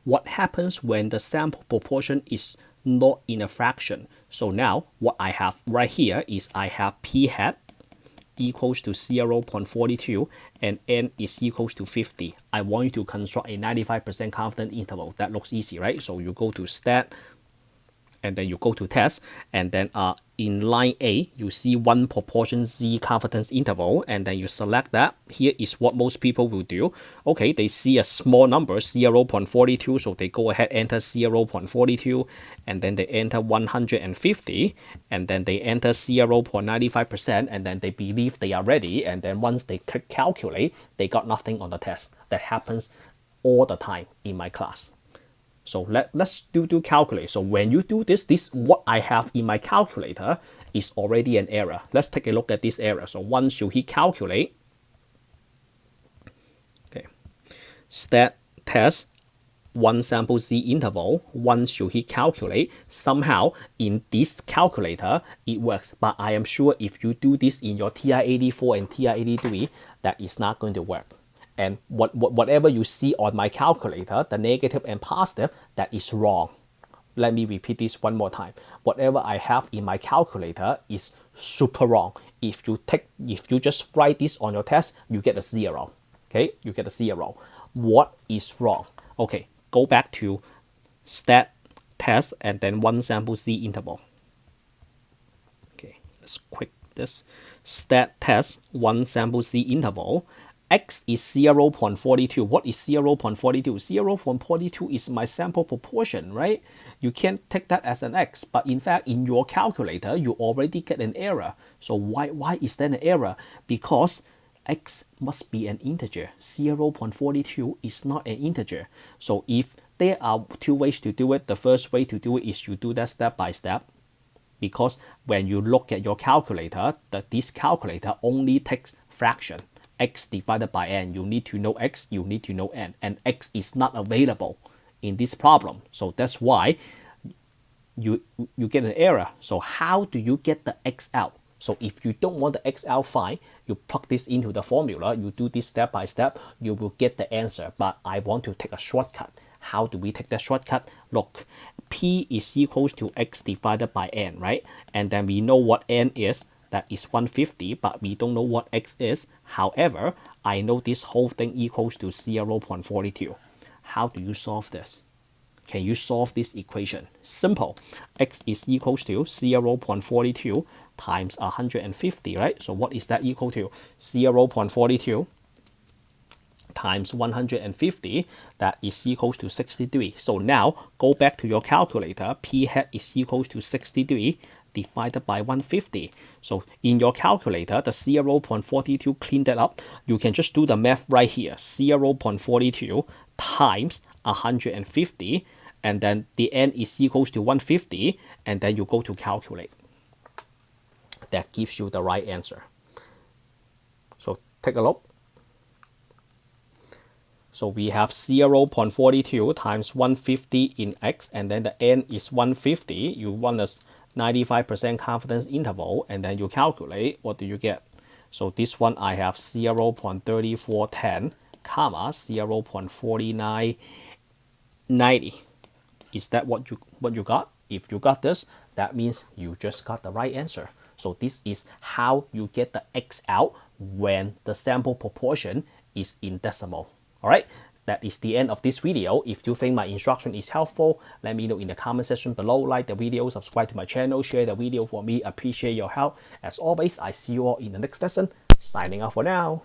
what happens when the sample proportion is not in a fraction. So now what I have right here is I have p hat equals to 0.42 and n is equals to 50. I want you to construct a 95% confidence interval. That looks easy, right? So you go to stat, and then you go to test, and then in line A, you see one proportion z confidence interval, and then you select that. Here is what most people will do. Okay, they see a small number, 0.42, so they go ahead, enter 0.42, and then they enter 150, and then they enter 0.95%, and then they believe they are ready, and then once they click calculate, they got nothing on the test. That happens all the time in my class. So let's do calculate. So when you do this what I have in my calculator is already an error. Let's take a look at this error. So once you hit calculate, okay, stat test one sample z interval, once you hit calculate, somehow in this calculator it works. But I am sure if you do this in your TI84 and TI83, that is not going to work. And whatever you see on my calculator, the negative and positive, that is wrong. Let me repeat this one more time. Whatever I have in my calculator is super wrong. If you just write this on your test, you get a 0. Okay, you get a 0. What is wrong? Okay, go back to stat test and then one sample z interval. Okay, let's quick this. Stat test one sample z interval. X is 0.42. What is 0.42? 0.42 is my sample proportion, right? You can't take that as an X, but in fact, in your calculator, you already get an error. So why is that an error? Because X must be an integer. 0.42 is not an integer. So if there are two ways to do it, the first way to do it is you do that step by step. Because when you look at your calculator, this calculator only takes fraction. X divided by n, you need to know X, you need to know n, and X is not available in this problem. So that's why you get an error. So how do you get the X out? So if you don't want the X out, fine, you plug this into the formula, you do this step by step, you will get the answer. But I want to take a shortcut. How do we take that shortcut? Look, P is equals to X divided by n, right? And then we know what n is. That is 150, but we don't know what X is. However, I know this whole thing equals to 0.42. How do you solve this? Can you solve this equation? Simple. X is equals to 0.42 times 150, right? So what is that equal to? 0.42 times 150, that is equals to 63. So now go back to your calculator. P hat is equals to 63 divided by 150. So in your calculator, the 0.42, clean that up. You can just do the math right here. 0.42 times 150, and then the n is equals to 150, and then you go to calculate. That gives you the right answer. So take a look. So we have 0.42 times 150 in X, and then the n is 150. You want a 95% confidence interval, and then you calculate. What do you get? So this one I have 0.3410, comma 0.4990. Is that what you got? If you got this, that means you just got the right answer. So this is how you get the X out when the sample proportion is in decimal. All right, that is the end of this video. If you think my instruction is helpful, let me know in the comment section below. Like the video, subscribe to my channel, share the video for me. Appreciate your help. As always, I see you all in the next lesson. Signing off for now.